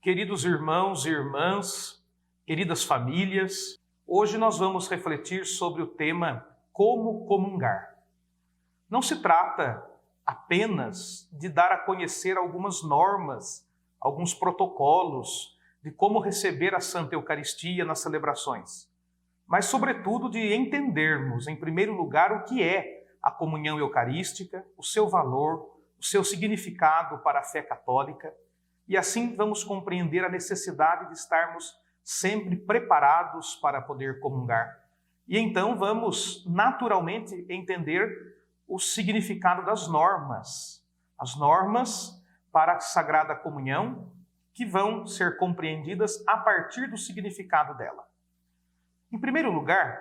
Queridos irmãos e irmãs, queridas famílias, hoje nós vamos refletir sobre o tema Como comungar. Não se trata apenas de dar a conhecer algumas normas, alguns protocolos de como receber a Santa Eucaristia nas celebrações, mas sobretudo de entendermos, em primeiro lugar, o que é a comunhão eucarística, o seu valor, o seu significado para a fé católica. E assim vamos compreender a necessidade de estarmos sempre preparados para poder comungar. E então vamos naturalmente entender o significado das normas. As normas para a Sagrada Comunhão que vão ser compreendidas a partir do significado dela. Em primeiro lugar,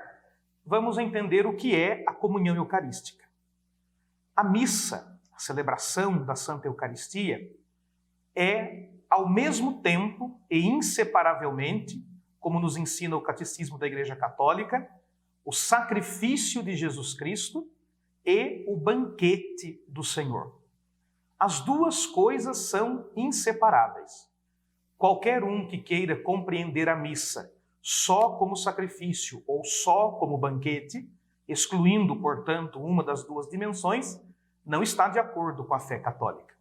vamos entender o que é a comunhão eucarística. A missa, a celebração da Santa Eucaristia, é, ao mesmo tempo e inseparavelmente, como nos ensina o Catecismo da Igreja Católica, o sacrifício de Jesus Cristo e o banquete do Senhor. As duas coisas são inseparáveis. Qualquer um que queira compreender a missa só como sacrifício ou só como banquete, excluindo, portanto, uma das duas dimensões, não está de acordo com a fé católica.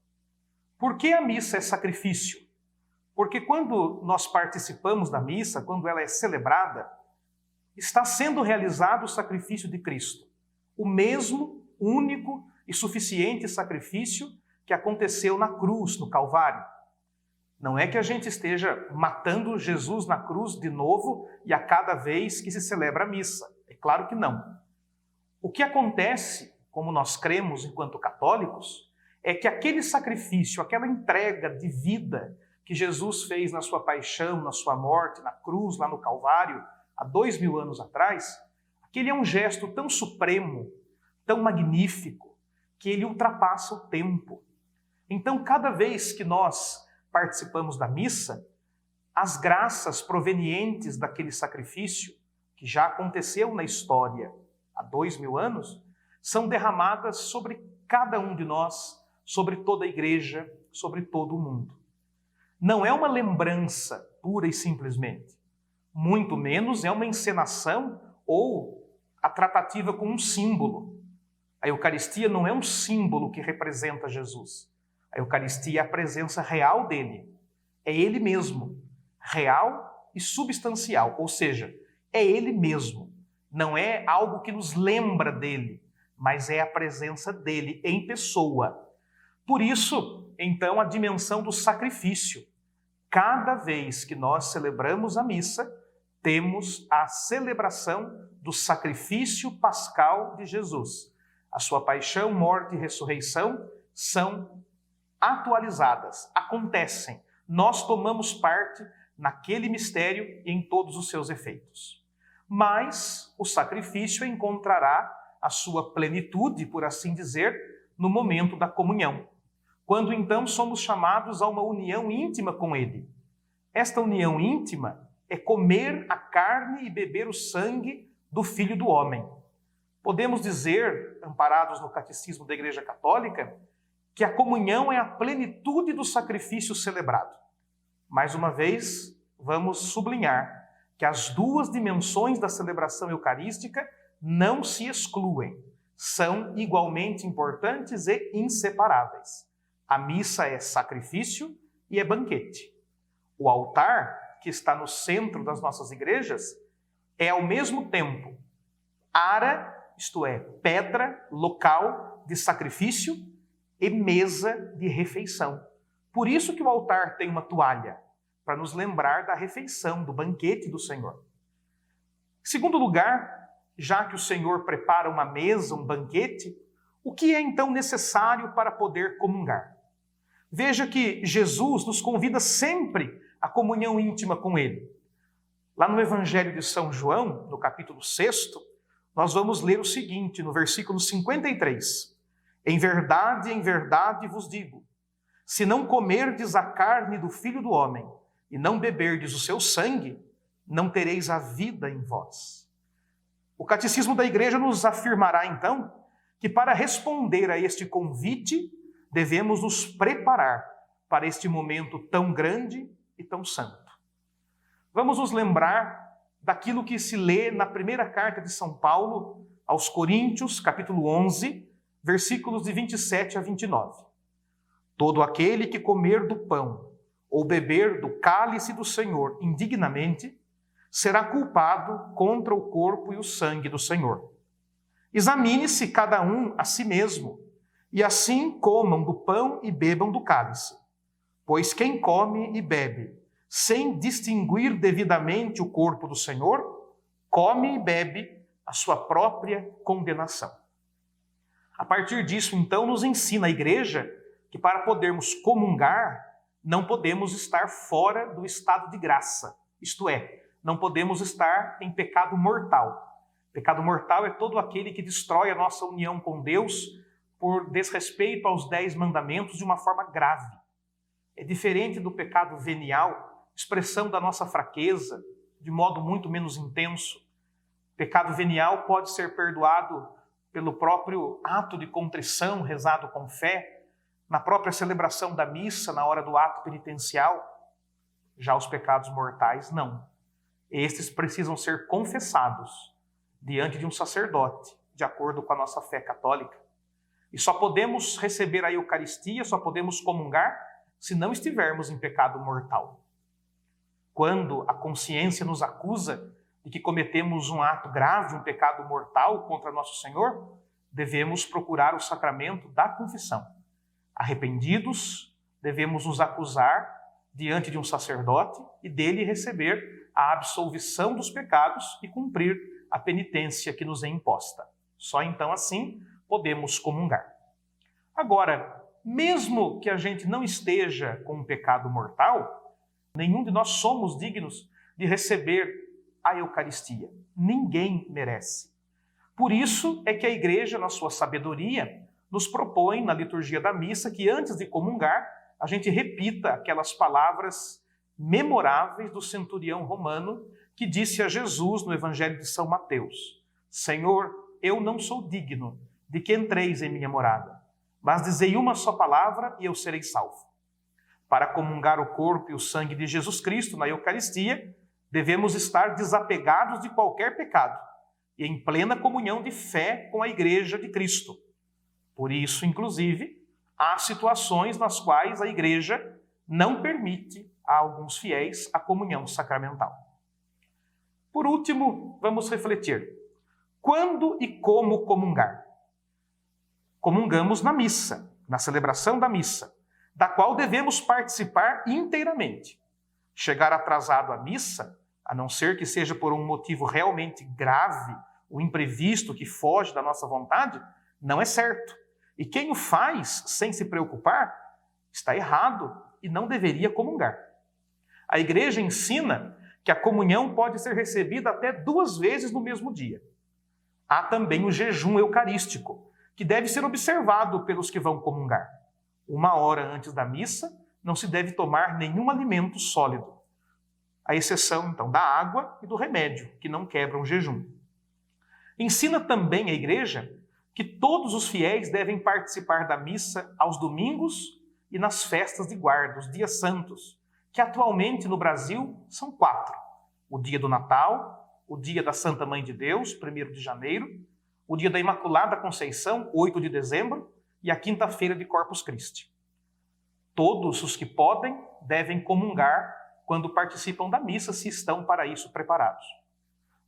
Por que a missa é sacrifício? Porque quando nós participamos da missa, quando ela é celebrada, está sendo realizado o sacrifício de Cristo. O mesmo, único e suficiente sacrifício que aconteceu na cruz, no Calvário. Não é que a gente esteja matando Jesus na cruz de novo e a cada vez que se celebra a missa. É claro que não. O que acontece, como nós cremos enquanto católicos, é que aquele sacrifício, aquela entrega de vida que Jesus fez na sua paixão, na sua morte, na cruz, lá no Calvário, há 2000 anos atrás, aquele é um gesto tão supremo, tão magnífico, que ele ultrapassa o tempo. Então, cada vez que nós participamos da missa, as graças provenientes daquele sacrifício, que já aconteceu na história há 2000 anos, são derramadas sobre cada um de nós, sobre toda a igreja, sobre todo o mundo. Não é uma lembrança pura e simplesmente, muito menos é uma encenação ou a tratativa com um símbolo. A Eucaristia não é um símbolo que representa Jesus. A Eucaristia é a presença real dele. É ele mesmo, real e substancial, ou seja, é ele mesmo. Não é algo que nos lembra dele, mas é a presença dele em pessoa. Por isso, então, a dimensão do sacrifício. Cada vez que nós celebramos a missa, temos a celebração do sacrifício pascal de Jesus. A sua paixão, morte e ressurreição são atualizadas, acontecem. Nós tomamos parte naquele mistério e em todos os seus efeitos. Mas o sacrifício encontrará a sua plenitude, por assim dizer, no momento da comunhão, quando então somos chamados a uma união íntima com Ele. Esta união íntima é comer a carne e beber o sangue do Filho do Homem. Podemos dizer, amparados no Catecismo da Igreja Católica, que a comunhão é a plenitude do sacrifício celebrado. Mais uma vez, vamos sublinhar que as duas dimensões da celebração eucarística não se excluem, são igualmente importantes e inseparáveis. A missa é sacrifício e é banquete. O altar, que está no centro das nossas igrejas, é ao mesmo tempo ara, isto é, pedra, local de sacrifício e mesa de refeição. Por isso que o altar tem uma toalha, para nos lembrar da refeição, do banquete do Senhor. Em segundo lugar, já que o Senhor prepara uma mesa, um banquete, o que é então necessário para poder comungar? Veja que Jesus nos convida sempre à comunhão íntima com Ele. Lá no Evangelho de São João, no capítulo 6, nós vamos ler o seguinte, no versículo 53. Em verdade vos digo, se não comerdes a carne do Filho do Homem e não beberdes o seu sangue, não tereis a vida em vós. O Catecismo da Igreja nos afirmará, então, que para responder a este convite, devemos nos preparar para este momento tão grande e tão santo. Vamos nos lembrar daquilo que se lê na primeira carta de São Paulo aos Coríntios, capítulo 11, versículos de 27 a 29. Todo aquele que comer do pão ou beber do cálice do Senhor indignamente será culpado contra o corpo e o sangue do Senhor. Examine-se cada um a si mesmo, e assim comam do pão e bebam do cálice. Pois quem come e bebe, sem distinguir devidamente o corpo do Senhor, come e bebe a sua própria condenação. A partir disso, então, nos ensina a Igreja que para podermos comungar, não podemos estar fora do estado de graça, isto é, não podemos estar em pecado mortal. Pecado mortal é todo aquele que destrói a nossa união com Deus por desrespeito aos 10 mandamentos de uma forma grave. É diferente do pecado venial, expressão da nossa fraqueza, de modo muito menos intenso. Pecado venial pode ser perdoado pelo próprio ato de contrição rezado com fé, na própria celebração da missa, na hora do ato penitencial. Já os pecados mortais, não. Estes precisam ser confessados diante de um sacerdote, de acordo com a nossa fé católica. E só podemos receber a Eucaristia, só podemos comungar, se não estivermos em pecado mortal. Quando a consciência nos acusa de que cometemos um ato grave, um pecado mortal contra nosso Senhor, devemos procurar o sacramento da confissão. Arrependidos, devemos nos acusar diante de um sacerdote e dele receber a absolvição dos pecados e cumprir a penitência que nos é imposta. Só então assim podemos comungar. Agora, mesmo que a gente não esteja com um pecado mortal, nenhum de nós somos dignos de receber a Eucaristia. Ninguém merece. Por isso é que a Igreja, na sua sabedoria, nos propõe na liturgia da missa que antes de comungar, a gente repita aquelas palavras memoráveis do centurião romano que disse a Jesus no Evangelho de São Mateus: Senhor, eu não sou digno de que entreis em minha morada, mas dizei uma só palavra e eu serei salvo. Para comungar o corpo e o sangue de Jesus Cristo na Eucaristia, devemos estar desapegados de qualquer pecado e em plena comunhão de fé com a Igreja de Cristo. Por isso, inclusive, há situações nas quais a Igreja não permite a alguns fiéis a comunhão sacramental. Por último, vamos refletir. Quando e como comungar? Comungamos na missa, na celebração da missa, da qual devemos participar inteiramente. Chegar atrasado à missa, a não ser que seja por um motivo realmente grave, o imprevisto que foge da nossa vontade, não é certo. E quem o faz sem se preocupar está errado e não deveria comungar. A Igreja ensina que a comunhão pode ser recebida até 2 vezes no mesmo dia. Há também o jejum eucarístico, que deve ser observado pelos que vão comungar. 1 hora antes da missa, não se deve tomar nenhum alimento sólido, à exceção, então, da água e do remédio, que não quebram o jejum. Ensina também a Igreja que todos os fiéis devem participar da missa aos domingos e nas festas de guarda, os dias santos, que atualmente no Brasil são 4. O dia do Natal, o dia da Santa Mãe de Deus, 1º de janeiro, o dia da Imaculada Conceição, 8 de dezembro, e a quinta-feira de Corpus Christi. Todos os que podem devem comungar quando participam da missa, se estão para isso preparados.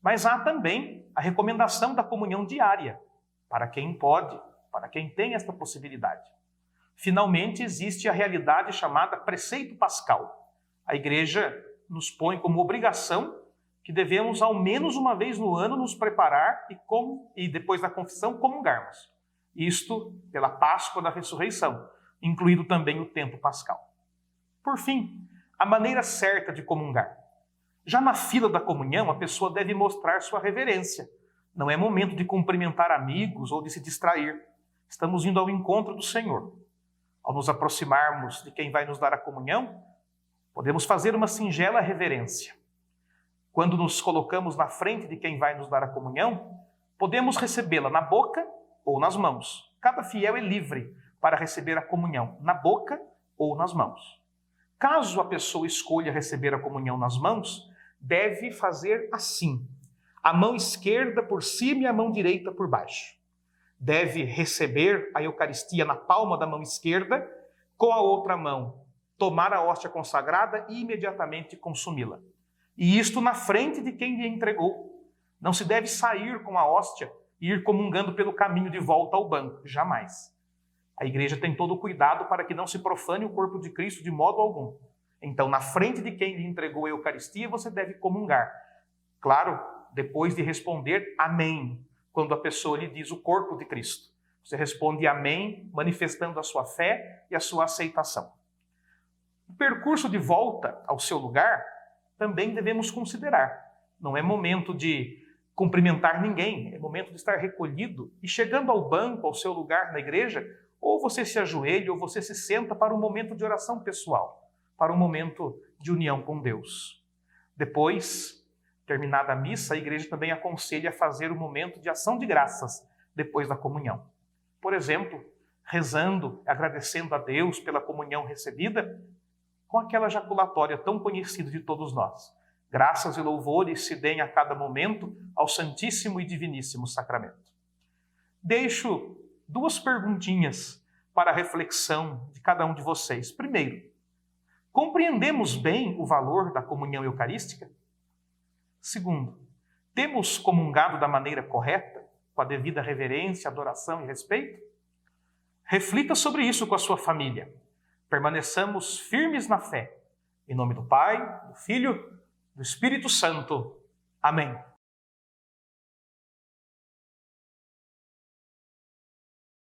Mas há também a recomendação da comunhão diária, para quem pode, para quem tem esta possibilidade. Finalmente, existe a realidade chamada preceito pascal. A Igreja nos põe como obrigação que devemos, ao menos uma vez no ano, nos preparar e depois da confissão, comungarmos. Isto pela Páscoa da Ressurreição, incluído também o tempo pascal. Por fim, a maneira certa de comungar. Já na fila da comunhão, a pessoa deve mostrar sua reverência. Não é momento de cumprimentar amigos ou de se distrair. Estamos indo ao encontro do Senhor. Ao nos aproximarmos de quem vai nos dar a comunhão, podemos fazer uma singela reverência. Quando nos colocamos na frente de quem vai nos dar a comunhão, podemos recebê-la na boca ou nas mãos. Cada fiel é livre para receber a comunhão na boca ou nas mãos. Caso a pessoa escolha receber a comunhão nas mãos, deve fazer assim: a mão esquerda por cima e a mão direita por baixo. Deve receber a Eucaristia na palma da mão esquerda, com a outra mão tomar a hóstia consagrada e imediatamente consumi-la. E isto na frente de quem lhe entregou. Não se deve sair com a hóstia e ir comungando pelo caminho de volta ao banco, jamais. A igreja tem todo o cuidado para que não se profane o corpo de Cristo de modo algum. Então, na frente de quem lhe entregou a Eucaristia, você deve comungar. Claro, depois de responder amém, quando a pessoa lhe diz o corpo de Cristo. Você responde amém, manifestando a sua fé e a sua aceitação. O percurso de volta ao seu lugar também devemos considerar. Não é momento de cumprimentar ninguém, é momento de estar recolhido e chegando ao banco, ao seu lugar na igreja, ou você se ajoelha ou você se senta para um momento de oração pessoal, para um momento de união com Deus. Depois, terminada a missa, a igreja também aconselha a fazer um momento de ação de graças depois da comunhão. Por exemplo, rezando, agradecendo a Deus pela comunhão recebida, com aquela jaculatória tão conhecida de todos nós. Graças e louvores se deem a cada momento ao Santíssimo e Diviníssimo Sacramento. Deixo 2 perguntinhas para a reflexão de cada um de vocês. Primeiro, compreendemos bem o valor da comunhão eucarística? Segundo, temos comungado da maneira correta, com a devida reverência, adoração e respeito? Reflita sobre isso com a sua família. Permaneçamos firmes na fé. Em nome do Pai, do Filho, do Espírito Santo. Amém.